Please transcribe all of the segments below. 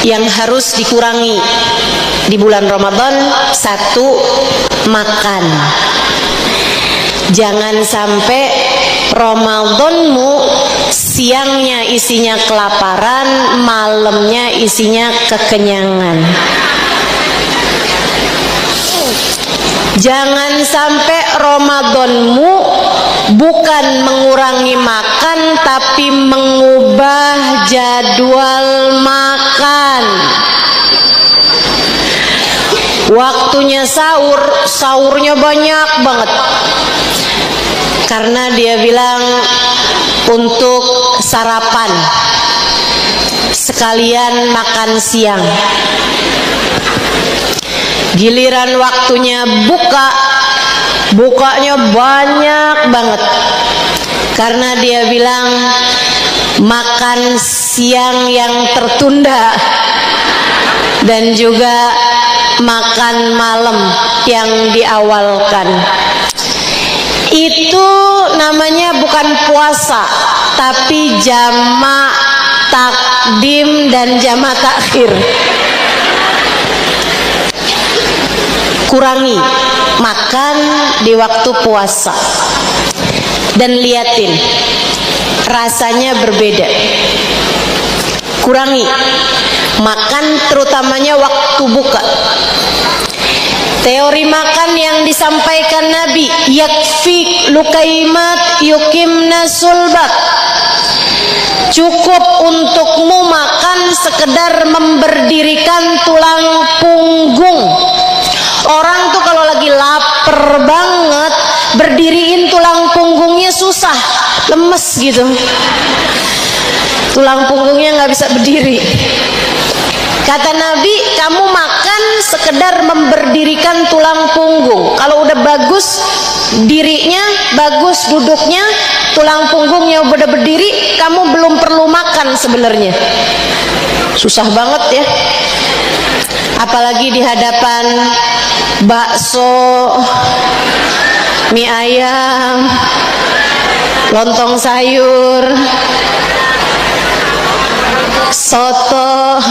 yang harus dikurangi di bulan Ramadan. Satu, makan. Jangan sampai Ramadanmu siangnya isinya kelaparan, malamnya isinya kekenyangan. Jangan sampai Ramadanmu bukan mengurangi makan tapi mengubah jadwal makan. Waktunya sahur, sahurnya banyak banget. Karena dia bilang untuk sarapan sekalian makan siang. Giliran waktunya buka, bukanya banyak banget. Karena dia bilang makan siang yang tertunda dan juga makan malam yang diawalkan. Itu namanya bukan puasa, tapi jamak takdim dan jamak takhir. Kurangi makan di waktu puasa dan liatin rasanya berbeda. Kurangi makan terutamanya waktu buka. Teori makan yang disampaikan Nabi, yakfik lukaimat yukimna sulbak. Cukup untukmu makan sekedar memberdirikan tulang punggung. Orang tuh kalau lagi lapar banget, berdiriin tulang punggungnya susah, lemes gitu. Tulang punggungnya nggak bisa berdiri. Kata Nabi, kamu makan sekedar memberdirikan tulang punggung. Kalau udah bagus dirinya, bagus duduknya, tulang punggungnya udah berdiri, kamu belum perlu makan sebenarnya. Susah banget ya. Apalagi di hadapan bakso, mie ayam, lontong sayur, soto,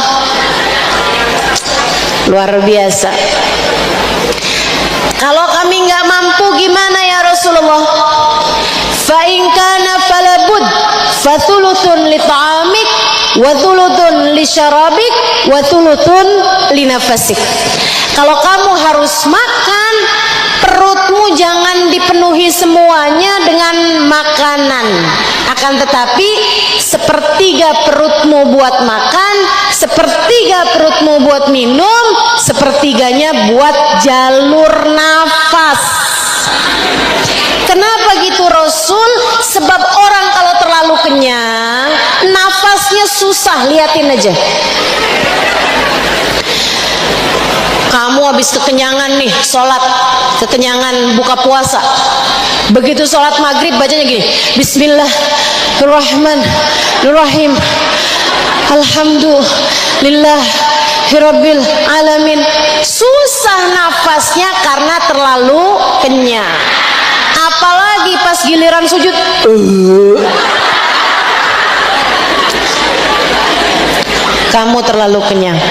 luar biasa. Kalau kami nggak mampu gimana ya Rasulullah? Fa in kana falabud fa thuluthun li ta'amik wa thuluthun li syarabik wa thuluthun li nafasik. Kalau kamu harus makan, perutmu jangan dipenuhi semuanya dengan makanan. Akan tetapi sepertiga perutmu buat makan, sepertiga perutmu buat minum, sepertiganya buat jalur nafas. Kenapa gitu Rasul? Sebab orang kalau terlalu kenyang, nafasnya susah. Liatin aja. Kamu habis kekenyangan nih, sholat, kekenyangan buka puasa. Begitu sholat maghrib bacanya gini, Bismillahirrahmanirrahim, Alhamdulillahirabbil alamin. Susah nafasnya karena terlalu kenyang. Apalagi pas giliran sujud, kamu terlalu kenyang.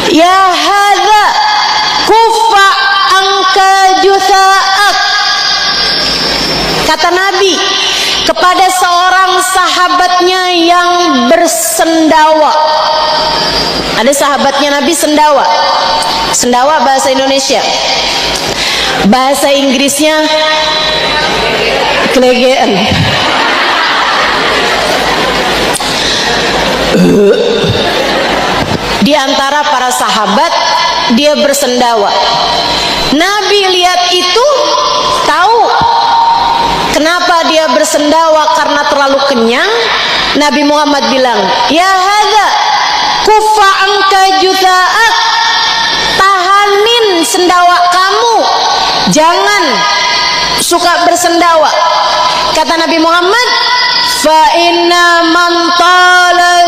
Ya hadza kufa angka jutha'ak. Kata Nabi kepada seorang sahabatnya yang bersendawa. Ada sahabatnya Nabi sendawa. Sendawa bahasa Indonesia. Bahasa Inggrisnya kelegean. Di antara para sahabat dia bersendawa. Nabi lihat itu, tahu kenapa dia bersendawa, karena terlalu kenyang. Nabi Muhammad bilang, ya hadza kufa angka jutha'ak. Tahanin sendawa kamu, jangan suka bersendawa. Kata Nabi Muhammad, fa inna man tala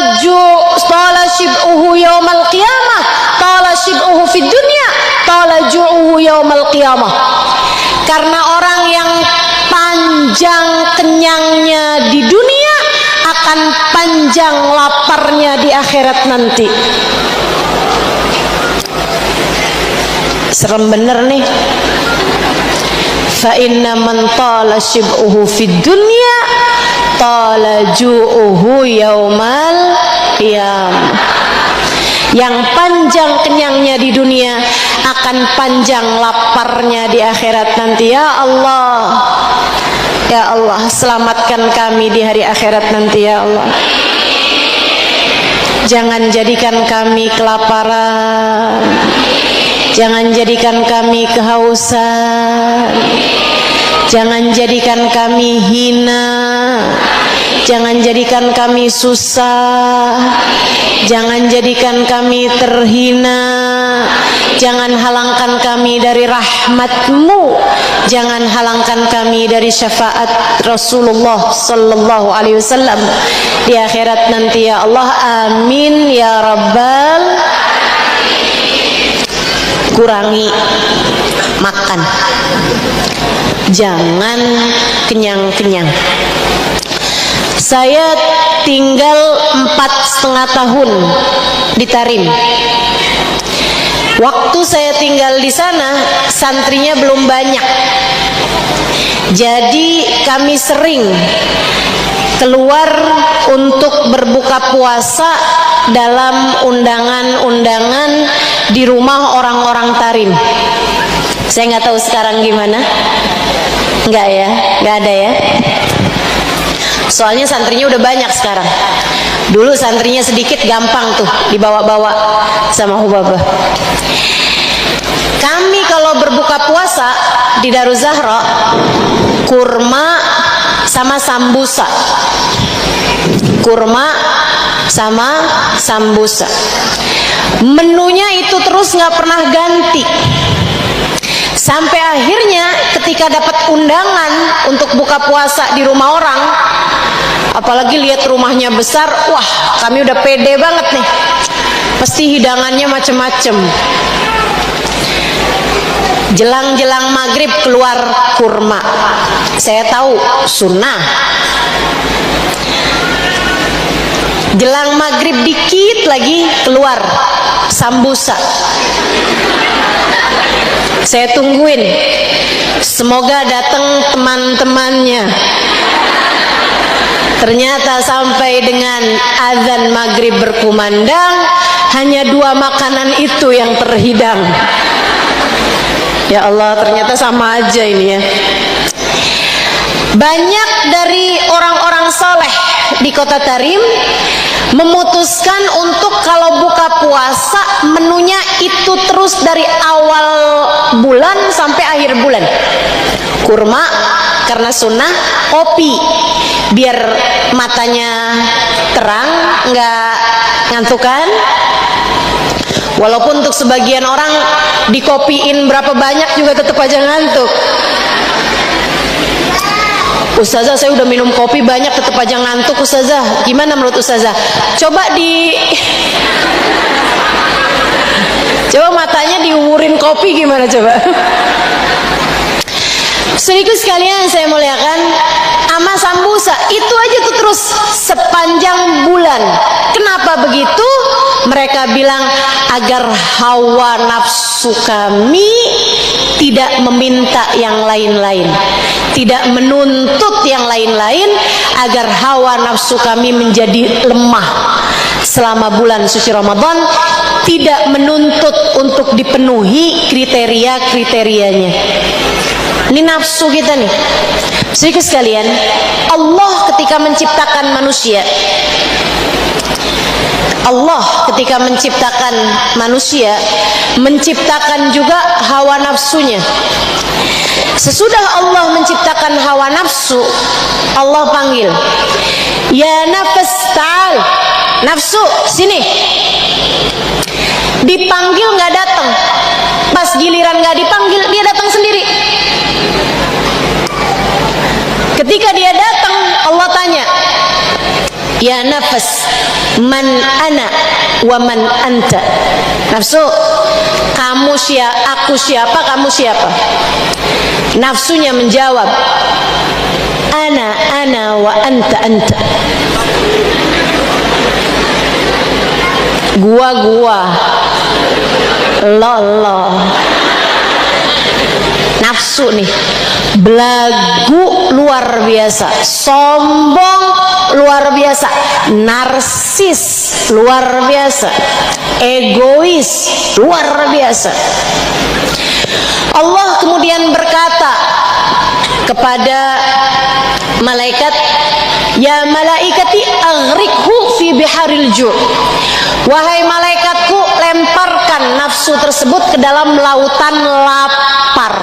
shib'uhu yaumal qiyamah tala shib'uhu fid dunya tala ju'uhu yaumal qiyamah. Karena orang yang panjang kenyangnya di dunia akan panjang laparnya di akhirat nanti. Serem bener nih. Fa inna man tala shib'uhu fid dunya tala ju'uhu yaumal qiyamah. Yang panjang kenyangnya di dunia akan panjang laparnya di akhirat nanti. Ya Allah, ya Allah, selamatkan kami di hari akhirat nanti ya Allah. Jangan jadikan kami kelaparan, jangan jadikan kami kehausan, jangan jadikan kami hina, jangan jadikan kami susah, jangan jadikan kami terhina, jangan halangkan kami dari rahmat-Mu, jangan halangkan kami dari syafaat Rasulullah sallallahu alaihi wasallam di akhirat nanti ya Allah. Amin ya rabbal. Kurangi makan, jangan kenyang-kenyang. Saya tinggal 4,5 tahun di Tarim. Waktu saya tinggal di sana, santrinya belum banyak. Jadi kami sering keluar untuk berbuka puasa dalam undangan-undangan di rumah orang-orang Tarim. Saya nggak tahu sekarang gimana. Nggak ya, nggak ada ya. Soalnya santrinya udah banyak sekarang. Dulu santrinya sedikit, gampang tuh dibawa-bawa sama Hubabah. Kami kalau berbuka puasa di Daruz Zahra, kurma sama sambusa. Kurma sama sambusa. Menunya itu terus nggak pernah ganti. Sampai akhirnya ketika dapat undangan untuk buka puasa di rumah orang, apalagi lihat rumahnya besar, wah kami udah pede banget nih, pasti hidangannya macem-macem. Jelang-jelang maghrib keluar kurma, saya tahu sunnah. Jelang maghrib dikit lagi keluar sambusa. Saya tungguin, semoga datang teman-temannya. Ternyata sampai dengan azan maghrib berkumandang, hanya 2 makanan itu yang terhidang. Ya Allah, ternyata sama aja ini ya. Banyak dari orang-orang soleh di kota Tarim memutuskan untuk kalau buka puasa menunya itu terus dari awal bulan sampai akhir bulan. Kurma karena sunnah, kopi biar matanya terang, nggak ngantukan. Walaupun untuk sebagian orang dikopiin berapa banyak juga tetap aja ngantuk. Ustazah, saya udah minum kopi banyak tetap aja ngantuk Ustazah. Gimana menurut Ustazah? Coba matanya diumurin kopi gimana coba? Saudaraku sekalian saya muliakan, ama sambusa itu aja tuh terus sepanjang bulan. Kenapa begitu? Mereka bilang agar hawa nafsu kami tidak meminta yang lain-lain, tidak menuntut yang lain-lain, agar hawa nafsu kami menjadi lemah selama bulan suci Ramadan, tidak menuntut untuk dipenuhi kriteria-kriterianya. Ini nafsu kita nih. Saudaraku sekalian, Allah ketika menciptakan manusia, menciptakan juga hawa nafsunya. Sesudah Allah menciptakan hawa nafsu, Allah panggil, ya nafas ta'al, nafsu sini. Dipanggil nggak datang, pas giliran nggak dipanggil dia datang sendiri. Ketika dia datang, Allah tanya, ya nafas, man ana wa man anta. Nafsu, kamu siapa, aku siapa, kamu siapa? Nafsunya menjawab, ana wa anta. Gua lo nafsu nih, belagu luar biasa, sombong luar biasa, narsis luar biasa, egois luar biasa. Allah kemudian berkata kepada malaikat, ya malaikati aghrikhu fi biharil ju'. Wahai malaikatku, lemparkan nafsu tersebut ke dalam lautan lapar.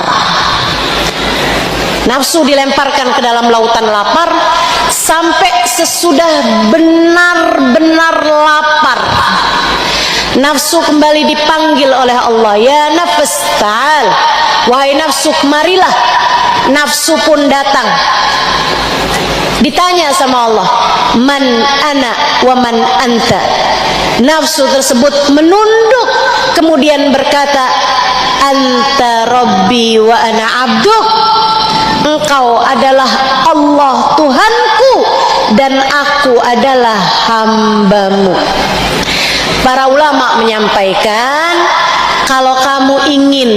Nafsu dilemparkan ke dalam lautan lapar sampai sesudah benar-benar lapar. Nafsu kembali dipanggil oleh Allah, ya nafs ta'al, wahai nafsu kemarilah. Nafsu pun datang. Ditanya sama Allah, man ana wa man anta. Nafsu tersebut menunduk kemudian berkata, anta rabbi wa ana abduk. Engkau adalah Allah Tuhanku dan aku adalah hambamu. Para ulama menyampaikan, kalau kamu ingin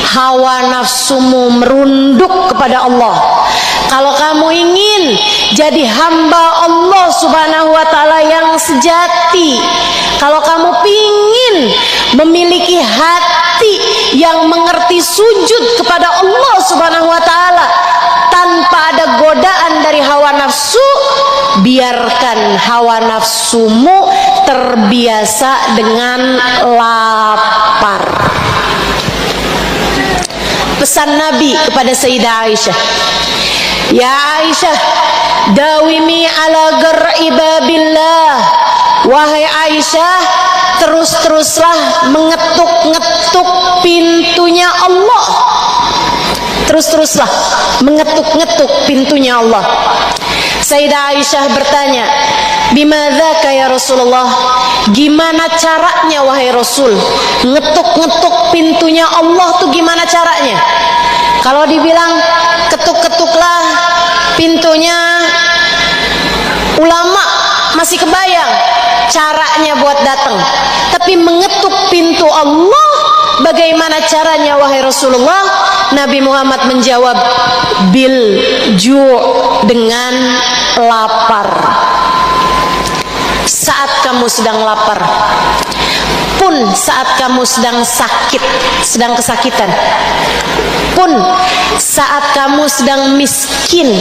hawa nafsumu merunduk kepada Allah, kalau kamu ingin jadi hamba Allah subhanahu wa ta'ala yang sejati, kalau kamu ingin memiliki hati yang mengerti sujud kepada Allah subhanahu wa ta'ala tanpa ada godaan dari hawa nafsu, biarkan hawa nafsumu terbiasa dengan lapar. Pesan Nabi kepada Sayyidah Aisyah, ya Aisyah, dawimi ala gar'i babillah. Wahai Aisyah, terus-teruslah mengetuk-ngetuk pintunya Allah. Terus-teruslah mengetuk-ngetuk pintunya Allah. Sayyidah Aisyah bertanya, bimadzaka ya Rasulullah? Gimana caranya wahai Rasul? Ngetuk-ngetuk pintunya Allah tuh gimana caranya? Kalau dibilang ketuk-ketuklah pintunya, ulama masih kebayang caranya buat datang. Tapi mengetuk pintu Allah, bagaimana caranya wahai Rasulullah? Nabi Muhammad menjawab, bil ju', dengan lapar. Saat kamu sedang lapar, pun saat kamu sedang sakit, sedang kesakitan, pun saat kamu sedang miskin,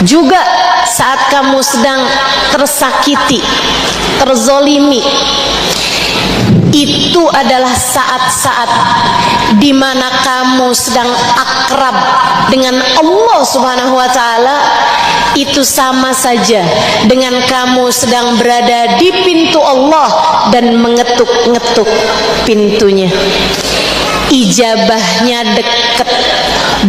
juga saat kamu sedang tersakiti, terzolimi, itu adalah saat-saat di mana kamu sedang akrab dengan Allah Subhanahu wa taala. Itu sama saja dengan kamu sedang berada di pintu Allah dan mengetuk-ngetuk pintunya. Ijabahnya dekat,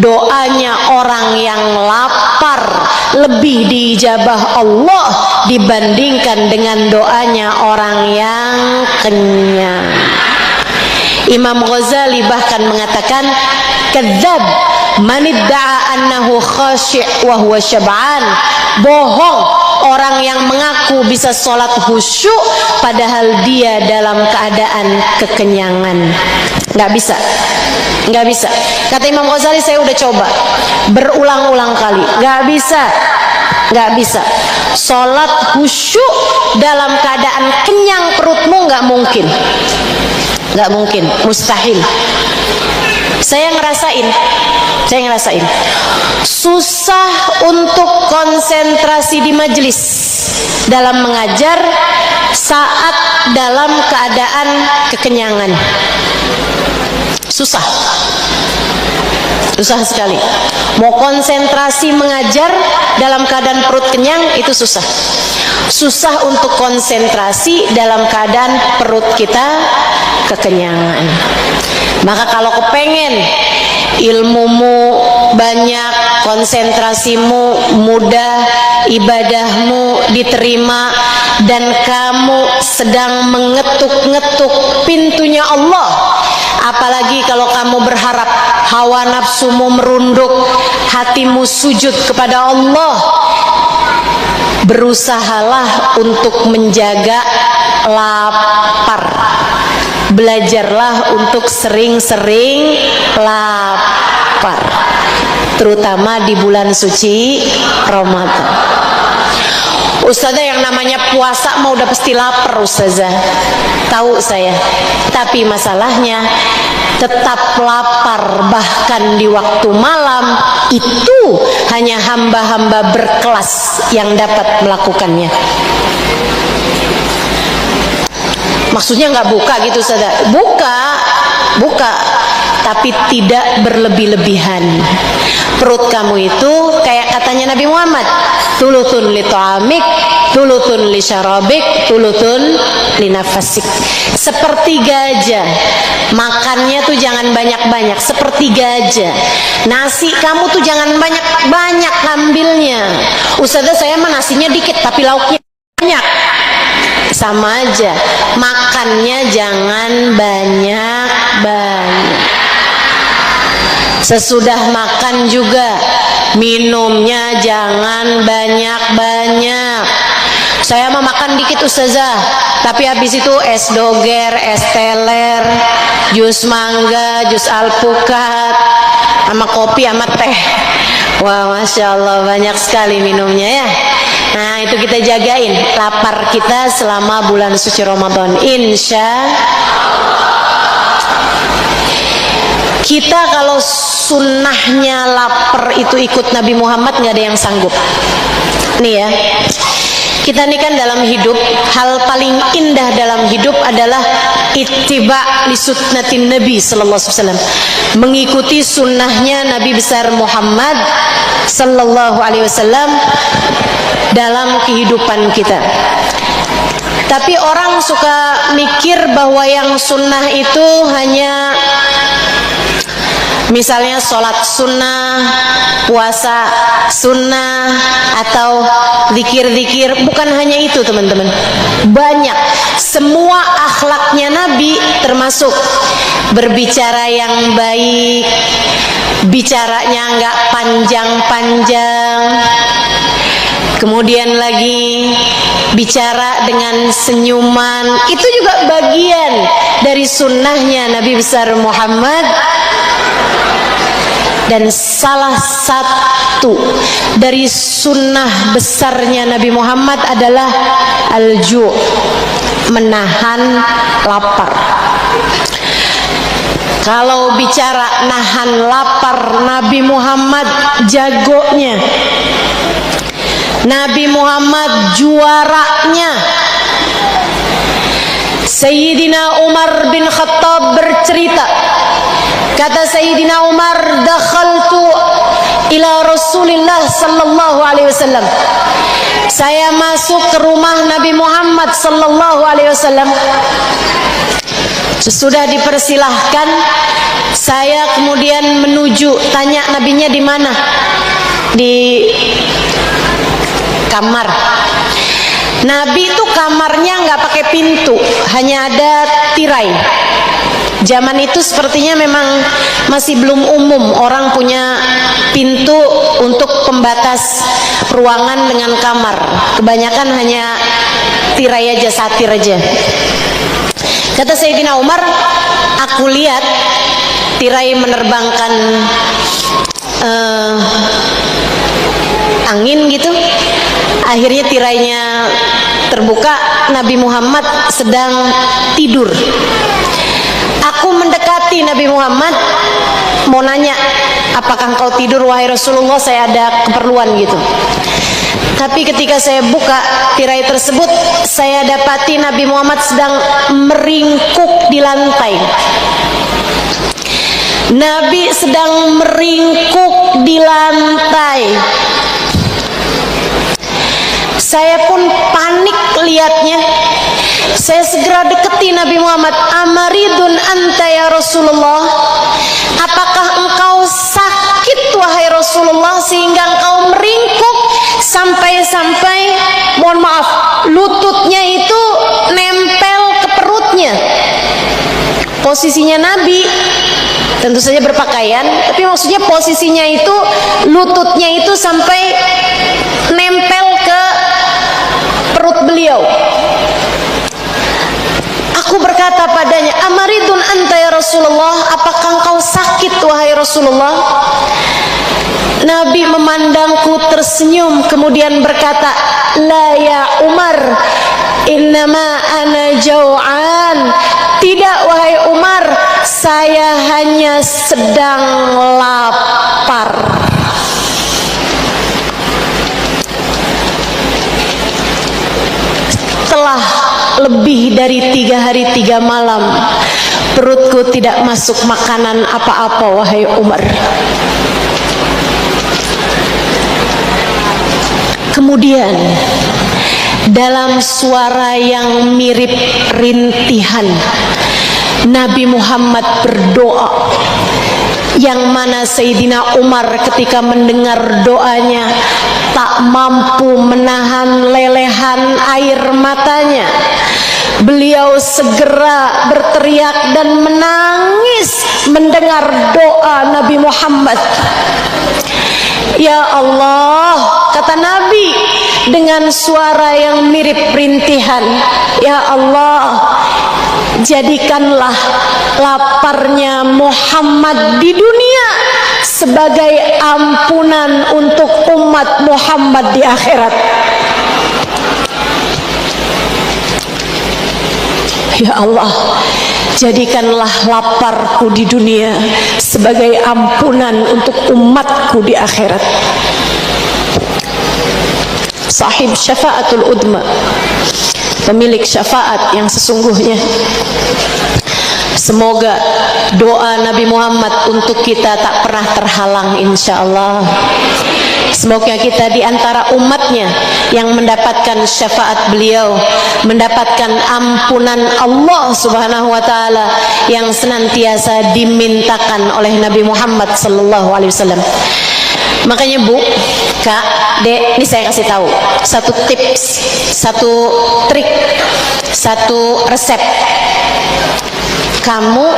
doanya orang yang lapar lebih diijabah Allah dibandingkan dengan doanya orang yang kenyang. Imam Ghazali bahkan mengatakan, kadzab man idda'a annahu khashi' wa huwa syab'an. Bohong orang yang mengaku bisa sholat khusyuk padahal dia dalam keadaan kekenyangan. Nggak bisa, nggak bisa. Kata Imam Ghazali, saya udah coba berulang-ulang kali, nggak bisa, nggak bisa. Sholat khusyuk dalam keadaan kenyang perutmu nggak mungkin, nggak mungkin, mustahil. Saya ngerasain susah untuk konsentrasi di majelis dalam mengajar saat dalam keadaan kekenyangan. Susah sekali. Mau konsentrasi mengajar dalam keadaan perut kenyang itu susah. Susah untuk konsentrasi dalam keadaan perut kita kekenyangan. Maka kalau kepengen ilmumu banyak, konsentrasimu mudah, ibadahmu diterima, dan kamu sedang mengetuk-ngetuk pintunya Allah, apalagi kalau kamu berharap hawa nafsumu merunduk, hatimu sujud kepada Allah, berusahalah untuk menjaga lapar. Belajarlah untuk sering-sering lapar, terutama di bulan suci Ramadan. Ustazah, yang namanya puasa mau udah pasti lapar Ustazah. Tahu saya. Tapi masalahnya tetap lapar bahkan di waktu malam itu hanya hamba-hamba berkelas yang dapat melakukannya. Maksudnya nggak buka gitu Ustazah. Buka, tapi tidak berlebih-lebihan. Perut kamu itu kayak katanya Nabi Muhammad, tulutun li ta'amik, tulutun li syarabik, tulutun li nafasik. Sepertiga aja. Makannya tuh jangan banyak-banyak, sepertiga aja. Nasi kamu tuh jangan banyak-banyak ngambilnya. Ustazah, saya mah nasinya dikit tapi lauknya banyak. Sama aja, makannya jangan banyak-banyak. Sesudah makan juga minumnya jangan banyak-banyak. Saya mau makan dikit Ustazah, tapi habis itu es doger, es teler, jus mangga, jus alpukat, sama kopi sama teh. Wah, Masya Allah, banyak sekali minumnya ya. Nah, itu kita jagain lapar kita selama bulan suci Ramadan. Insya kita kalau sunnahnya lapar itu ikut Nabi Muhammad, nggak ada yang sanggup. Nih ya, kita nih kan dalam hidup, hal paling indah dalam hidup adalah ittiba li sunnatin Nabi sallallahu alaihi wasallam, mengikuti sunnahnya Nabi besar Muhammad sallallahu alaihi wasallam dalam kehidupan kita. Tapi orang suka mikir bahwa yang sunnah itu hanya misalnya sholat sunnah, puasa sunnah, atau zikir-zikir. Bukan hanya itu teman-teman, banyak. Semua akhlaknya Nabi, termasuk berbicara yang baik, bicaranya nggak panjang-panjang, kemudian lagi bicara dengan senyuman. Itu juga bagian dari sunnahnya Nabi besar Muhammad. Dan salah satu dari sunnah besarnya Nabi Muhammad adalah al-ju', menahan lapar. Kalau bicara nahan lapar, Nabi Muhammad jagonya. Nabi Muhammad juaranya. Sayyidina Umar bin Khattab bercerita, kata Sayyidina Umar, dakhaltu ila Rasulillah sallallahu alaihi wasallam. Saya masuk ke rumah Nabi Muhammad sallallahu alaihi wasallam. Sesudah dipersilahkan, saya kemudian menuju, tanya nabinya di mana? Di kamar. Nabi itu kamarnya nggak pakai pintu, hanya ada tirai. Zaman itu sepertinya memang masih belum umum orang punya pintu untuk pembatas ruangan dengan kamar. Kebanyakan hanya tirai aja, satir aja. Kata Sayyidina Umar, aku lihat tirai menerbangkan angin gitu. Akhirnya tirainya terbuka, Nabi Muhammad sedang tidur. Aku mendekati Nabi Muhammad, mau nanya, apakah engkau tidur wahai Rasulullah, saya ada keperluan gitu. Tapi ketika saya buka tirai tersebut, saya dapati Nabi Muhammad sedang meringkuk di lantai. Nabi sedang meringkuk di lantai. Saya pun panik lihatnya. Saya segera deketi Nabi Muhammad. Amaridun anta ya Rasulullah? Apakah engkau sakit wahai Rasulullah sehingga engkau meringkuk sampai-sampai, mohon maaf, lututnya itu nempel ke perutnya? Posisinya Nabi tentu saja berpakaian, tapi maksudnya posisinya itu lututnya itu sampai nempel ke beliau. Aku berkata padanya, amaridun anta ya Rasulullah, apakah engkau sakit wahai Rasulullah? Nabi memandangku tersenyum kemudian berkata, la ya Umar, innama ana jau'an. Tidak wahai Umar, saya hanya sedang lapar. Telah lebih dari 3 hari 3 malam perutku tidak masuk makanan apa-apa wahai Umar. Kemudian dalam suara yang mirip rintihan Nabi Muhammad berdoa, yang mana Sayyidina Umar ketika mendengar doanya tak mampu menahan lelehan air matanya. Beliau segera berteriak dan menangis mendengar doa Nabi Muhammad. Ya Allah, kata Nabi dengan suara yang mirip rintihan, ya Allah, jadikanlah laparnya Muhammad di dunia sebagai ampunan untuk umat Muhammad di akhirat. Ya Allah, jadikanlah laparku di dunia sebagai ampunan untuk umatku di akhirat. Sahib syafaatul udma, pemilik syafaat yang sesungguhnya. Semoga doa Nabi Muhammad untuk kita tak pernah terhalang insyaallah. Semoga kita di antara umatnya yang mendapatkan syafaat beliau, mendapatkan ampunan Allah Subhanahu wa taala yang senantiasa dimintakan oleh Nabi Muhammad sallallahu alaihi wasallam. Makanya Bu, Kak, Dek, ini saya kasih tahu satu tips, satu trik, satu resep. Kamu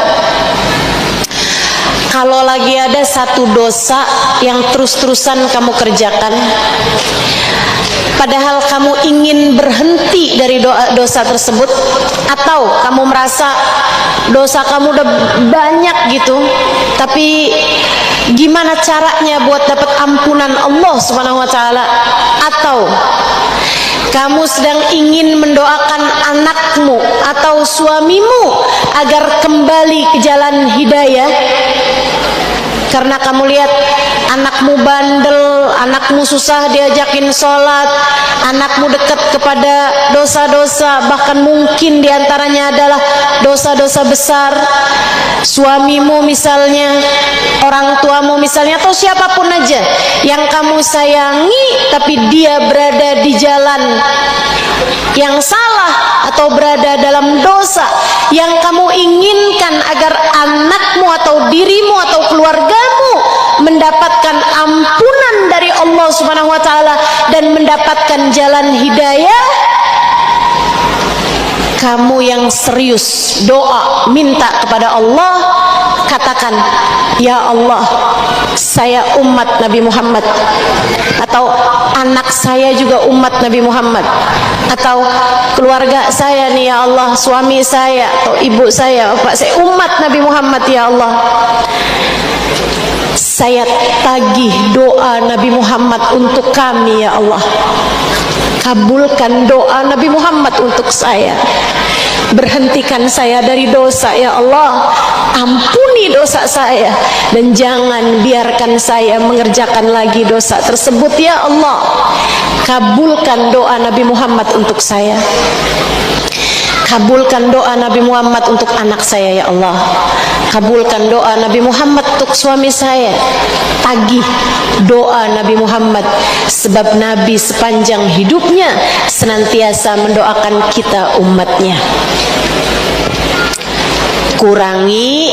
kalau lagi ada satu dosa yang terus-terusan kamu kerjakan, padahal kamu ingin berhenti dari dosa tersebut, atau kamu merasa dosa kamu udah banyak gitu, tapi gimana caranya buat dapat ampunan Allah Subhanahu wa taala, atau kamu sedang ingin mendoakan anakmu atau suamimu agar kembali ke jalan hidayah, karena kamu lihat anakmu bandel, anakmu susah diajakin sholat, anakmu dekat kepada dosa-dosa, bahkan mungkin diantaranya adalah dosa-dosa besar. Suamimu misalnya, orang tuamu misalnya, atau siapapun aja yang kamu sayangi, tapi dia berada di jalan yang salah atau berada dalam dosa, yang kamu inginkan agar anakmu atau dirimu atau keluargamu mendapatkan ampunan dari Allah Subhanahu wa taala dan mendapatkan jalan hidayah. Kamu yang serius doa minta kepada Allah, katakan, ya Allah, saya umat Nabi Muhammad, atau anak saya juga umat Nabi Muhammad, atau keluarga saya nih ya Allah, suami saya atau ibu saya, bapak saya umat Nabi Muhammad ya Allah. Saya tagih doa Nabi Muhammad untuk kami ya Allah. Kabulkan doa Nabi Muhammad untuk saya. Berhentikan saya dari dosa ya Allah. Ampuni dosa saya dan jangan biarkan saya mengerjakan lagi dosa tersebut ya Allah. Kabulkan doa Nabi Muhammad untuk saya. Kabulkan doa Nabi Muhammad untuk anak saya ya Allah. Kabulkan doa Nabi Muhammad untuk suami saya. Tagih doa Nabi Muhammad, sebab Nabi sepanjang hidupnya senantiasa mendoakan kita umatnya. Kurangi.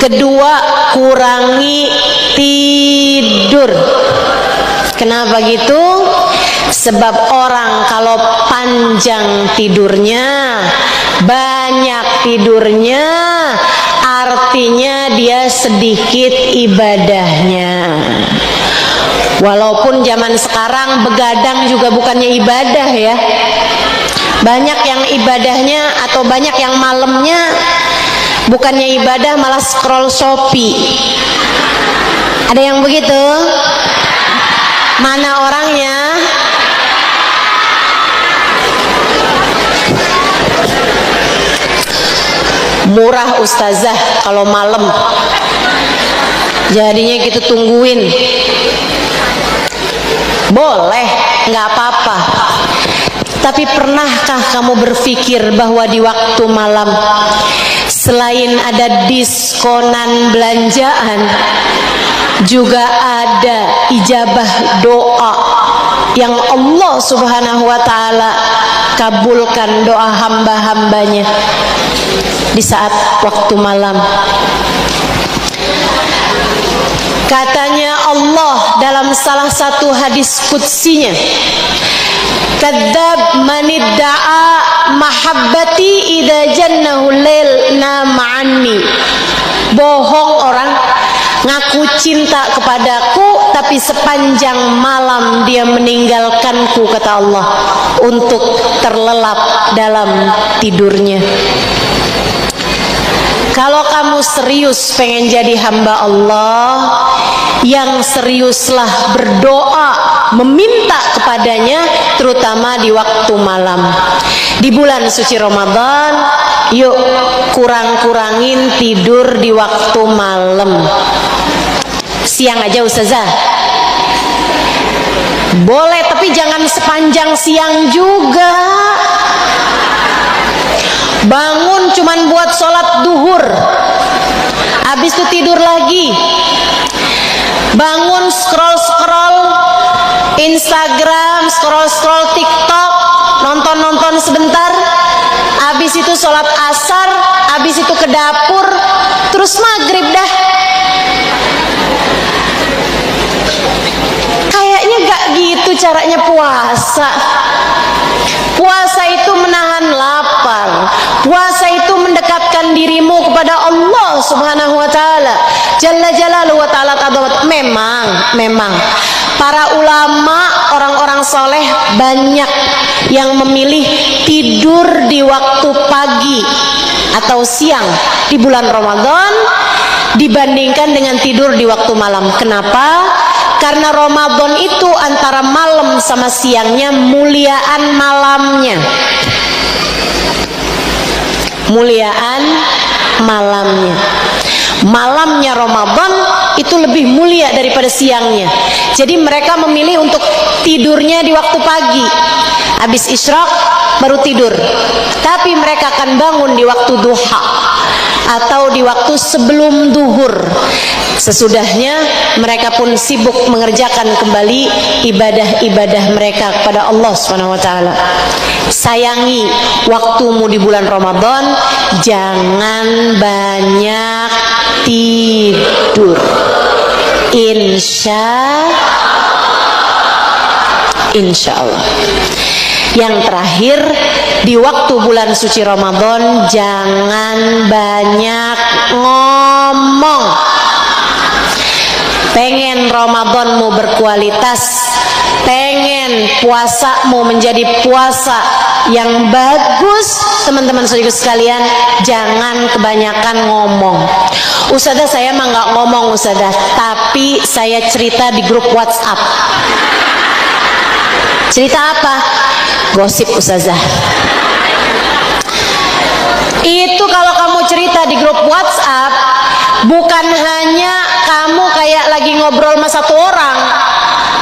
Kedua, kurangi tidur. Kenapa gitu? Sebab orang kalau panjang tidurnya, banyak tidurnya, artinya dia sedikit ibadahnya. Walaupun zaman sekarang begadang juga bukannya ibadah ya. Banyak yang ibadahnya atau banyak yang malamnya bukannya ibadah malah scroll Shopee. Ada yang begitu? Mana orangnya? Murah ustazah kalau malam. Jadinya kita tungguin. Boleh, nggak apa-apa. Tapi pernahkah kamu berpikir bahwa di waktu malam selain ada diskonan belanjaan, juga ada ijabah doa yang Allah Subhanahu wa ta'ala kabulkan doa hamba-hambanya di saat waktu malam. Katanya Allah dalam salah satu hadis qudsinya, kadzab manidda'a mahabbati idza jannahu lail nama'anni. Bohong orang ngaku cinta kepadaku tapi sepanjang malam dia meninggalkanku, kata Allah, untuk terlelap dalam tidurnya. Kalau kamu serius pengen jadi hamba Allah, yang seriuslah berdoa, meminta kepadanya, terutama di waktu malam. Di bulan suci Ramadan, yuk kurang-kurangin tidur di waktu malam. Siang aja ustazah boleh, tapi jangan sepanjang siang juga. Bangun cuman buat sholat duhur, habis itu tidur lagi. Bangun scroll Instagram, scroll TikTok, nonton sebentar, habis itu sholat asar, habis itu ke dapur, terus maghrib dah. Kayaknya gak gitu caranya puasa. Puasa itu menahan lapar. Puasa itu mendekatkan dirimu kepada Allah Subhanahu wa ta'ala Jalla Jalaluhu wa ta'ala. Memang para ulama, orang-orang soleh banyak yang memilih tidur di waktu pagi atau siang di bulan Ramadan dibandingkan dengan tidur di waktu malam. Kenapa? Karena Ramadan itu antara malam sama siangnya muliaan malamnya. Muliaan malamnya. Malamnya Ramadan itu lebih mulia daripada siangnya. Jadi mereka memilih untuk tidurnya di waktu pagi. Habis isyraq baru tidur. Tapi mereka akan bangun di waktu duha atau di waktu sebelum duhur. Sesudahnya mereka pun sibuk mengerjakan kembali ibadah-ibadah mereka kepada Allah Subhanahu wa ta'ala. Sayangi waktumu di bulan Ramadan, jangan banyak tidur. Insya Allah. Yang terakhir, di waktu bulan suci Ramadan jangan banyak ngomong. Pengen Ramadanmu berkualitas, pengen puasamu menjadi puasa yang bagus, teman-teman saudara sekalian, jangan kebanyakan ngomong. Ustazah, saya mah nggak ngomong ustazah, tapi saya cerita di grup WhatsApp. Cerita apa? Gosip ustazah. Itu kalau kamu cerita di grup WhatsApp, bukan hanya kamu kayak lagi ngobrol sama satu orang,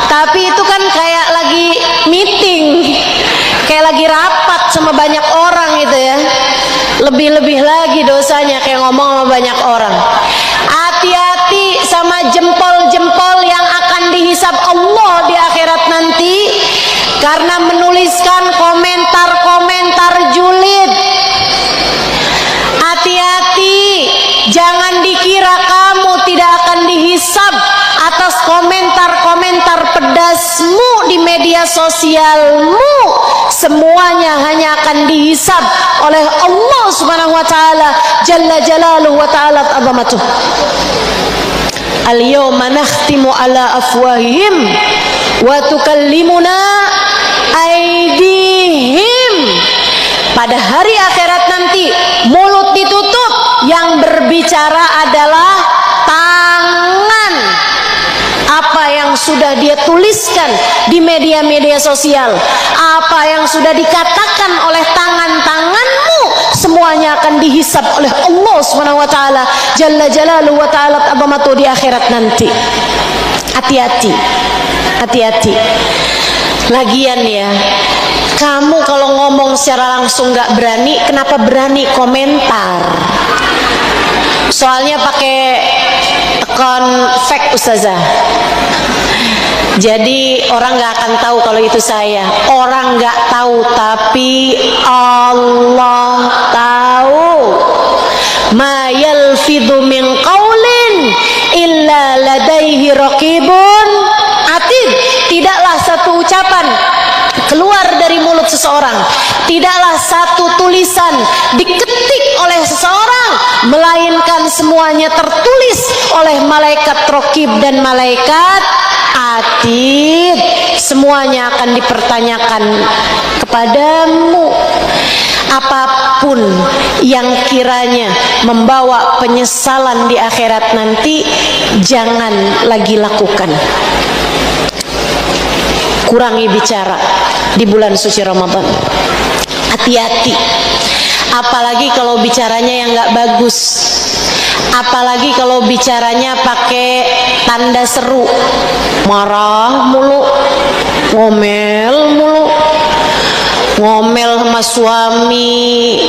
tapi itu kan kayak lagi meeting, kayak lagi rapat sama banyak orang gitu ya. Lebih-lebih lagi dosanya kayak ngomong sama banyak orang. Hati-hati sama jempol-jempol yang akan dihisab Allah di akhirat nanti karena menuliskan komentar-komentar julid. Hati-hati, jangan dikira kamu tidak akan dihisab atas komentar-komentar pedasmu di media sosialmu. Semuanya hanya akan dihisab oleh Allah Subhanahu wa ta'ala Jalla Jalaluhu wa ta'ala azamatuh. Al-yawma nakhtimu ala afwahihim wa tukallimuna aydihim. Pada hari akhirat nanti mulut ditutup, yang berbicara adalah tangan. Apa yang sudah dia tuliskan di media-media sosial, apa yang sudah dikatakan oleh tangan-tanganmu, semuanya akan dihisab oleh Allah Subhanahu wa taala jalla jalaluhu wa ta'ala azamatu di akhirat nanti. Hati-hati. Hati-hati. Lagian ya, kamu kalau ngomong secara langsung nggak berani, kenapa berani komentar? Soalnya pakai akun fake ustazah. Jadi orang nggak akan tahu kalau itu saya. Orang nggak tahu, tapi Allah tahu. Ma yalfidhu min qaulin illa ladaihi raqibun atid. Tidaklah satu ucapan keluar dari mulut seseorang, tidaklah satu tulisan diketik oleh seseorang, melainkan semuanya tertulis oleh malaikat raqib dan malaikat atid. Semuanya akan dipertanyakan kepadamu. Apapun yang kiranya membawa penyesalan di akhirat nanti, jangan lagi lakukan. Kurangi bicara di bulan suci Ramadan. Hati-hati. Apalagi kalau bicaranya yang gak bagus. Apalagi kalau bicaranya pakai tanda seru. Marah mulu, ngomel mulu, ngomel sama suami,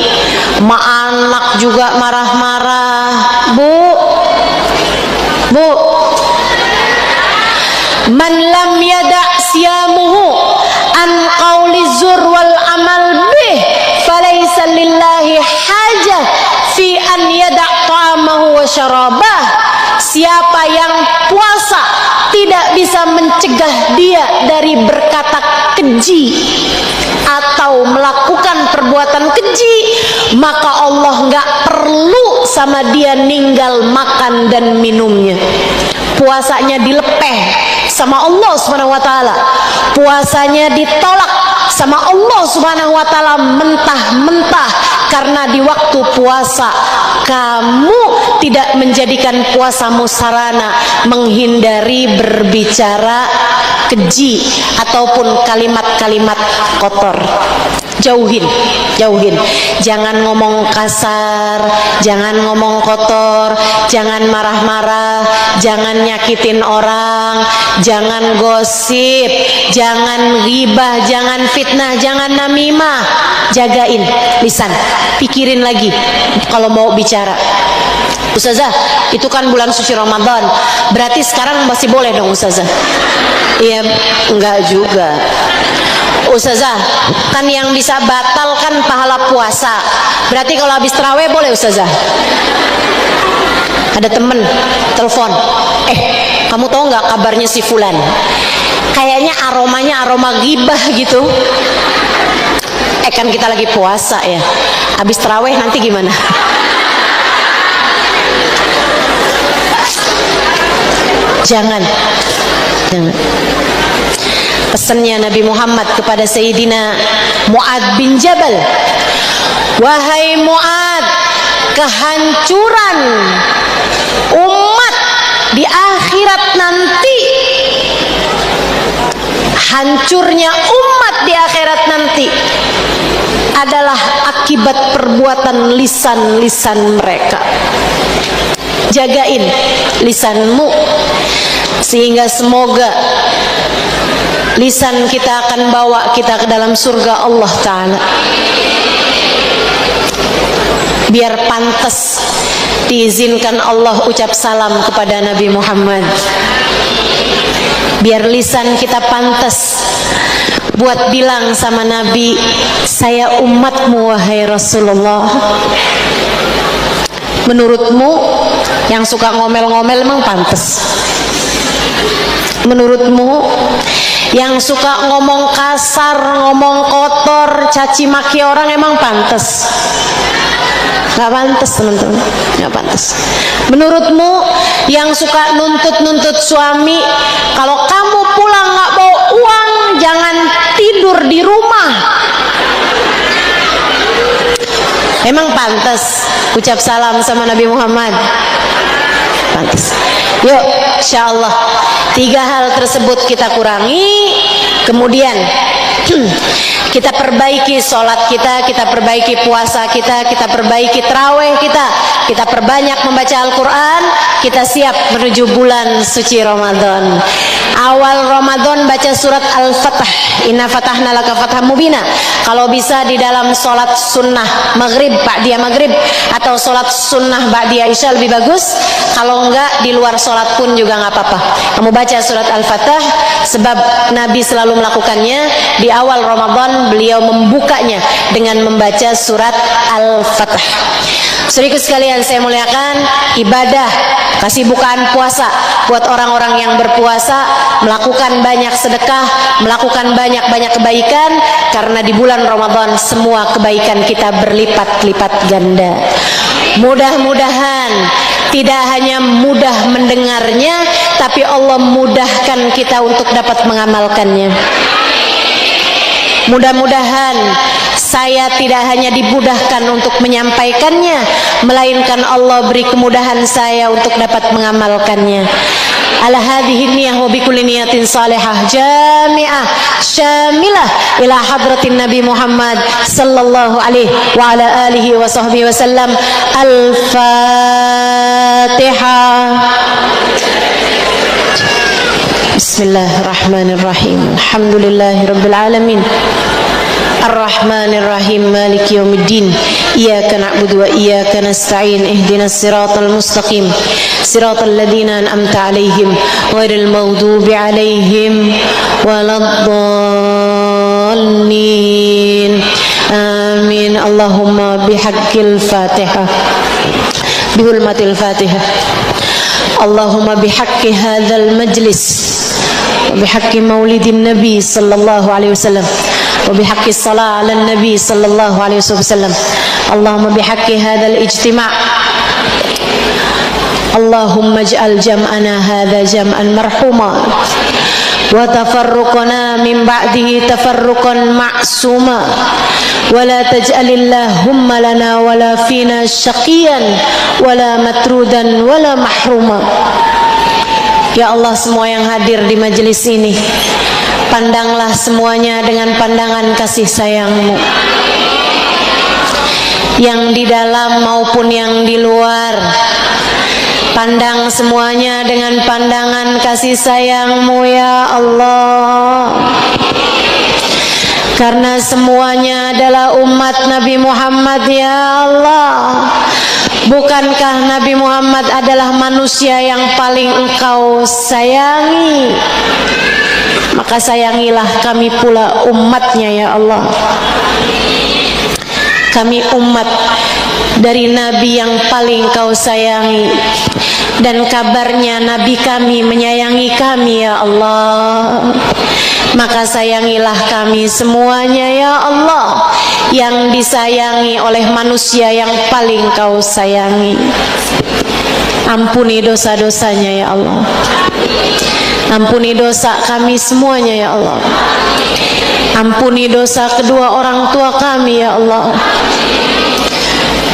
sama anak juga marah-marah. Bu, man lam yada' siyamuhu an qawli zur wal amal bih falaysa lillahi hajah fi an yada' ta'amahu wa syarabah. Siapa yang puasa tidak bisa mencegah dia dari berkata keji atau melakukan perbuatan keji, maka Allah nggak perlu sama dia ninggal makan dan minumnya. Puasanya dilepeh sama Allah Subhanahu wa taala. Puasanya ditolak sama Allah Subhanahu wa taala mentah-mentah, karena di waktu puasa kamu tidak menjadikan puasamu sarana menghindari berbicara keji ataupun kalimat-kalimat kotor. Jauhin. Jangan ngomong kasar, jangan ngomong kotor, jangan marah-marah, jangan nyakitin orang, jangan gosip, jangan ghibah, jangan fitnah, jangan namimah. Jagain lisan, pikirin lagi kalau mau bicara. Ustazah, itu kan bulan suci Ramadan, berarti sekarang masih boleh dong Ustazah? Iya, enggak juga Ustazah, kan yang bisa batalkan pahala puasa. Berarti kalau habis tarawih boleh Ustazah? Ada temen telepon, kamu tahu nggak kabarnya si fulan? Kayaknya aromanya aroma ghibah gitu. Kan kita lagi puasa ya, habis tarawih nanti gimana? Jangan. Pesannya Nabi Muhammad kepada Sayyidina Mu'ad bin Jabal, wahai Mu'ad, kehancuran umat di akhirat nanti, hancurnya umat di akhirat nanti adalah akibat perbuatan lisan-lisan mereka. Jagain lisanmu, sehingga semoga lisan kita akan bawa kita ke dalam surga Allah Ta'ala. Biar pantas diizinkan Allah ucap salam kepada Nabi Muhammad. Biar lisan kita pantas buat bilang sama Nabi, saya umatmu wahai Rasulullah. Menurutmu yang suka ngomel-ngomel emang pantas? Menurutmu yang suka ngomong kasar, ngomong kotor, caci maki orang emang pantas? Gak pantas teman-teman, gak pantas. Menurutmu yang suka nuntut suami, kalau kamu pulang gak bawa uang, jangan tidur di rumah. Emang pantas ucap salam sama Nabi Muhammad? Pantas. Yuk, insyaallah 3 hal tersebut kita kurangi, kemudian kita perbaiki sholat kita perbaiki puasa kita perbaiki tarawih kita perbanyak membaca Al-Quran, kita siap menuju bulan suci Ramadan. Awal Ramadan baca surat Al-Fatah, inna fatahna laka fatham mubina. Kalau bisa di dalam sholat sunnah maghrib, ba'diyah maghrib, atau sholat sunnah ba'diyah isya lebih bagus. Kalau enggak di luar sholat pun juga nggak apa-apa, kamu baca surat Al-Fatah, sebab Nabi selalu melakukannya di awal Ramadan. Beliau membukanya dengan membaca surat Al-Fatah. Saudaraku sekalian saya muliakan, ibadah, kasih bukaan puasa buat orang-orang yang berpuasa, melakukan banyak sedekah, melakukan banyak-banyak kebaikan, karena di bulan Ramadan semua kebaikan kita berlipat-lipat ganda. Mudah-mudahan tidak hanya mudah mendengarnya, tapi Allah mudahkan kita untuk dapat mengamalkannya. Mudah-mudahan saya tidak hanya dimudahkan untuk menyampaikannya, melainkan Allah beri kemudahan saya untuk dapat mengamalkannya. Ala hadhihi niyyah wa bikulli niyatin salihah jami'ah syamilah ila hadratin Nabi Muhammad sallallahu alaihi wa ala alihi wa sahbihi wasallam. Al-Fatihah. Bismillahirrahmanirrahim. Alhamdulillahirabbil alamin. Ar-Rahmanir-Rahim, Maliki Yaumiddin. Iyyaka na'budu wa iyyaka nasta'in. Ihdinas siratal mustaqim. Siratal ladzina an'amta 'alaihim ghairil maghdubi 'alaihim waladdallin. Amin. Allahumma bihaqqil Fatihah. Bihurmatil Fatihah. Allahumma bihaqqi hadzal majlis wa bihaqqi maulidin Nabi sallallahu alaihi wasallam. وبحق الصلاة على النبي صلى الله عليه وسلم. اللهم بحق هذا الاجتماع اللهم اجعل جمعنا هذا جمعا مرحوما وتفرقنا من بعده تفرقا معصوما ولا تجعل اللهم لنا ولا فينا شقيا ولا مترودا ولا محروما. Ya Allah, semua yang hadir di majelis ini, pandanglah semuanya dengan pandangan kasih sayang-Mu, yang di dalam maupun yang di luar. Pandang semuanya dengan pandangan kasih sayang-Mu ya Allah, karena semuanya adalah umat Nabi Muhammad ya Allah. Bukankah Nabi Muhammad adalah manusia yang paling Engkau sayangi? Maka sayangilah kami pula umatnya ya Allah. Kami umat dari Nabi yang paling Kau sayangi, dan kabarnya Nabi kami menyayangi kami ya Allah. Maka sayangilah kami semuanya ya Allah, yang disayangi oleh manusia yang paling Kau sayangi. Ampuni dosa-dosanya ya Allah. Ampuni dosa kami semuanya ya Allah. Ampuni dosa kedua orang tua kami ya Allah.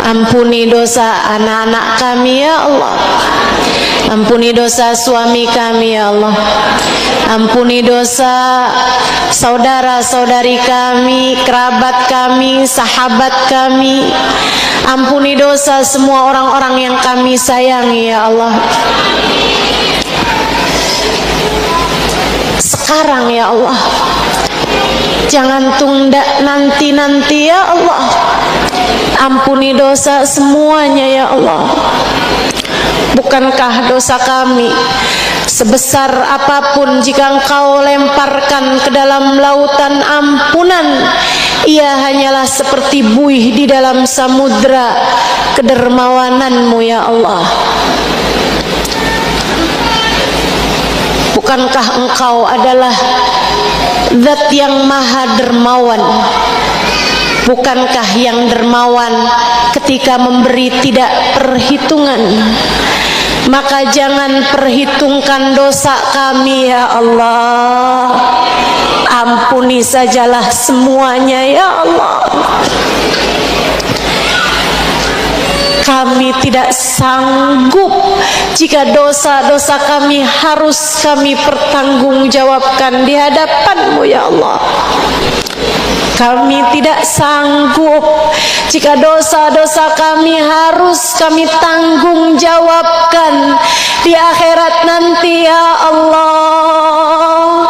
Ampuni dosa anak-anak kami ya Allah. Ampuni dosa suami kami ya Allah. Ampuni dosa saudara-saudari kami, kerabat kami, sahabat kami. Ampuni dosa semua orang-orang yang kami sayangi ya Allah. Sekarang ya Allah, jangan tunda nanti-nanti ya Allah. Ampuni dosa semuanya ya Allah. Bukankah dosa kami sebesar apapun, jika Engkau lemparkan ke dalam lautan ampunan, ia hanyalah seperti buih di dalam samudra kedermawanan-Mu ya Allah. Bukankah Engkau adalah Zat yang maha dermawan, Bukankah yang dermawan ketika memberi tidak perhitungan? Maka jangan perhitungkan dosa kami ya Allah. Ampuni sajalah semuanya ya Allah. Kami tidak sanggup jika dosa-dosa kami harus kami pertanggungjawabkan di hadapan-Mu ya Allah. Kami tidak sanggup jika dosa-dosa kami harus kami tanggung jawabkan di akhirat nanti ya Allah.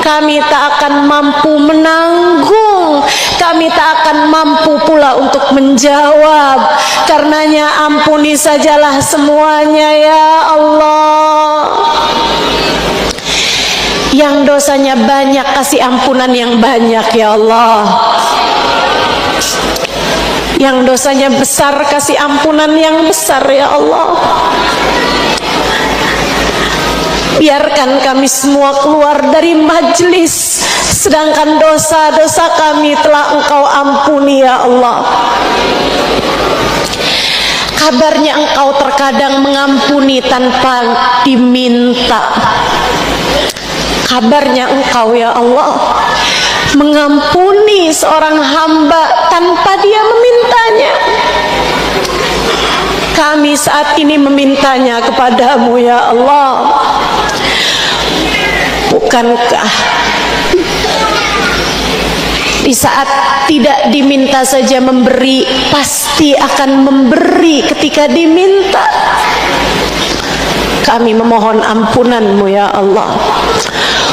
Kami tak akan mampu menanggung, kami tak akan mampu pula untuk menjawab. Karenanya ampuni sajalah semuanya ya Allah. Yang dosanya banyak, kasih ampunan yang banyak ya Allah. Yang dosanya besar, kasih ampunan yang besar ya Allah. Biarkan kami semua keluar dari majelis, sedangkan dosa-dosa kami telah Engkau ampuni ya Allah. Kabarnya Engkau terkadang mengampuni tanpa diminta. Kabarnya Engkau ya Allah mengampuni seorang hamba tanpa dia memintanya. Kami saat ini memintanya kepadamu ya Allah. Bukankah di saat tidak diminta saja memberi, pasti akan memberi ketika diminta? Kami memohon ampunan-Mu ya Allah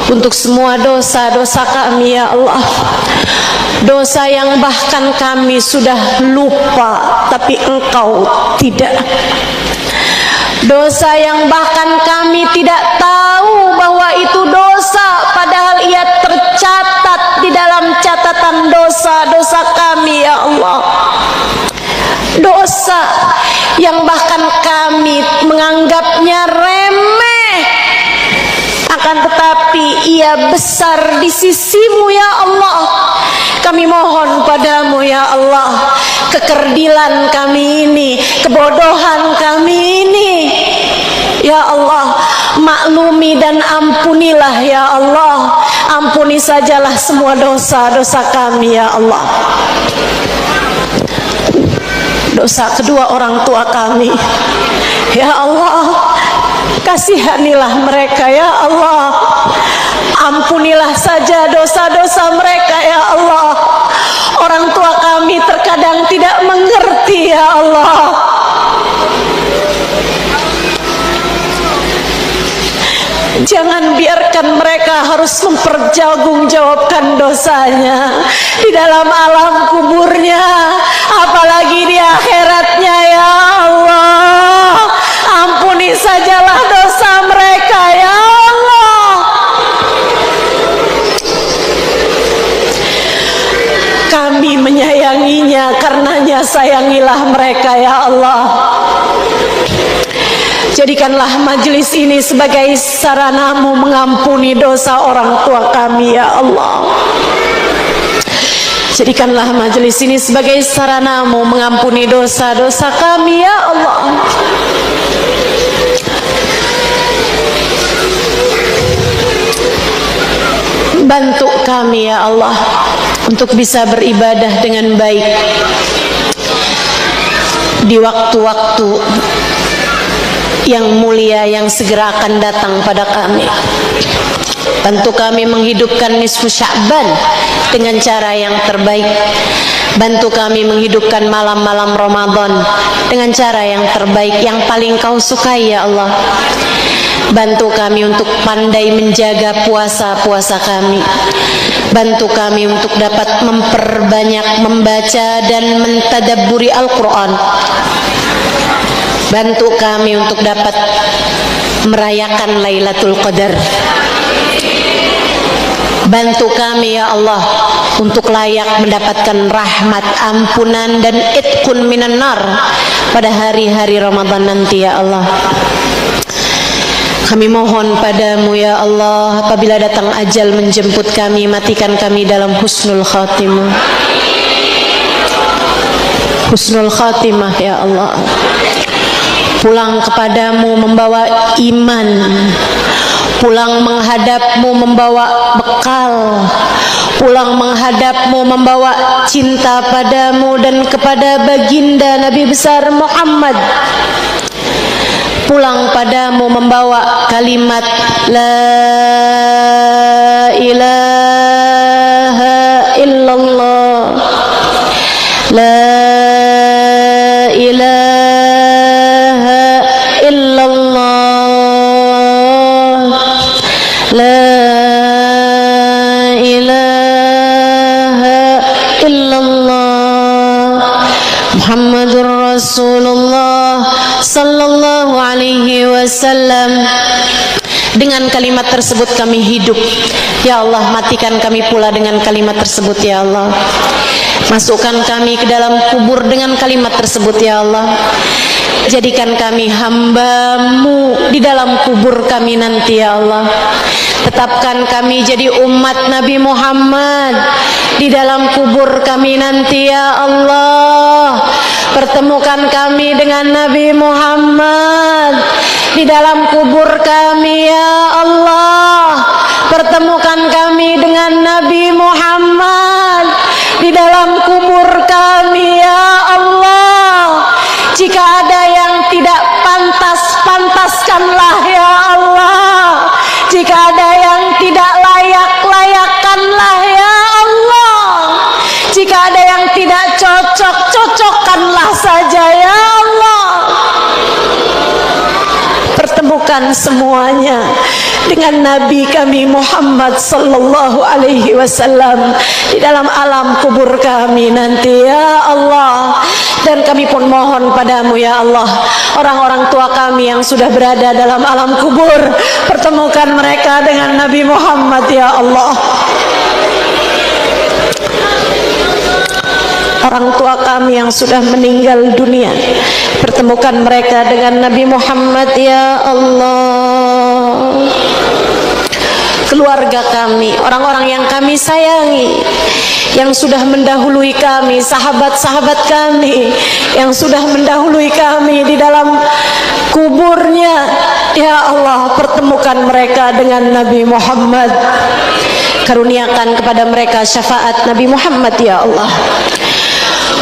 untuk semua dosa-dosa kami ya Allah. Dosa yang bahkan kami sudah lupa tapi Engkau tidak. Dosa yang bahkan kami tidak tahu bahwa itu dosa, padahal ia tercatat di dalam catatan dosa-dosa kami ya Allah. Dosa yang bahkan kami menganggapnya remeh, akan tetapi ia besar di sisi-Mu ya Allah. Kami mohon padamu ya Allah, kekerdilan kami ini, kebodohan kami ini ya Allah, maklumi dan ampunilah ya Allah. Ampuni sajalah semua dosa-dosa kami ya Allah. Dosa kedua orang tua kami ya Allah, kasihanilah mereka ya Allah. Ampunilah saja dosa-dosa mereka ya Allah. Orang tua kami terkadang tidak mengerti ya Allah. Jangan biarkan mereka harus mempertanggungjawabkan dosanya di dalam alam kuburnya, apalagi di akhiratnya ya Allah. Ampuni sajalah dosa mereka ya Allah. Kami menyayanginya, karenanya sayangilah mereka ya Allah. Jadikanlah majelis ini sebagai sarana-Mu mengampuni dosa orang tua kami ya Allah. Jadikanlah majelis ini sebagai sarana-Mu mengampuni dosa-dosa kami ya Allah. Bantu kami ya Allah untuk bisa beribadah dengan baik di waktu-waktu yang mulia yang segera akan datang pada kami. Bantu kami menghidupkan nisfu Sya'ban dengan cara yang terbaik. Bantu kami menghidupkan malam-malam Ramadan dengan cara yang terbaik, yang paling Kau sukai ya Allah. Bantu kami untuk pandai menjaga puasa-puasa kami. Bantu kami untuk dapat memperbanyak membaca dan mentadabburi Al-Quran. Bantu kami untuk dapat merayakan Lailatul Qadar. Bantu kami ya Allah untuk layak mendapatkan rahmat, ampunan dan itqun minan nar pada hari-hari Ramadan nanti ya Allah. Kami mohon padamu ya Allah, apabila datang ajal menjemput kami, matikan kami dalam husnul khatimah. husnul khatimah ya Allah. Pulang kepadamu membawa iman, pulang menghadapmu membawa bekal, pulang menghadapmu membawa cinta padamu dan kepada baginda Nabi besar Muhammad. Pulang padamu membawa kalimat la ilaha illallah, la ilaha illallah, la ilaha illallah, Muhammadur Rasulullah sallallahu alaihi wasallam. Dengan kalimat tersebut kami hidup. Ya Allah, matikan kami pula dengan kalimat tersebut ya Allah. Masukkan kami ke dalam kubur dengan kalimat tersebut ya Allah. Jadikan kami hamba-Mu di dalam kubur kami nanti ya Allah. Tetapkan kami jadi umat Nabi Muhammad di dalam kubur kami nanti ya Allah. Pertemukan kami dengan Nabi Muhammad di dalam kubur kami ya Allah. Pertemukan kami dengan Nabi Muhammad di dalam kubur kami ya Allah. Jika ada yang tidak pantas, pantaskanlah ya Allah. Jika ada yang tidak layak, layakkanlah ya Allah. Jika ada yang tidak cocok, cocokkanlah saja ya Allah. Pertemukan semuanya dengan Nabi kami Muhammad sallallahu alaihi wasallam di dalam alam kubur kami nanti ya Allah. Dan kami pun mohon padamu ya Allah, orang-orang tua kami yang sudah berada dalam alam kubur, pertemukan mereka dengan Nabi Muhammad ya Allah. Orang tua kami yang sudah meninggal dunia, pertemukan mereka dengan Nabi Muhammad ya Allah. Keluarga kami, orang-orang yang kami sayangi, yang sudah mendahului kami, sahabat-sahabat kami yang sudah mendahului kami di dalam kuburnya ya Allah, pertemukan mereka dengan Nabi Muhammad. Karuniakan kepada mereka syafaat Nabi Muhammad ya Allah.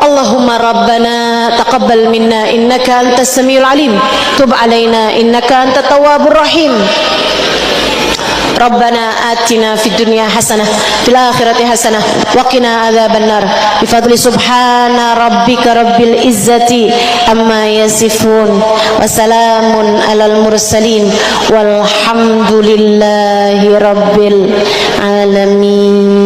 Allahumma rabbana taqabbal minna innaka antas samiul alim, tub alaina innaka antat tawwabur rahim. Rabbana atina fid dunya hasanah fil akhirati hasanah wa qina adzabannar bi fadli subhana rabbika rabbil izzati amma yasifun wa salamun alal mursalin walhamdulillahi rabbil alamin.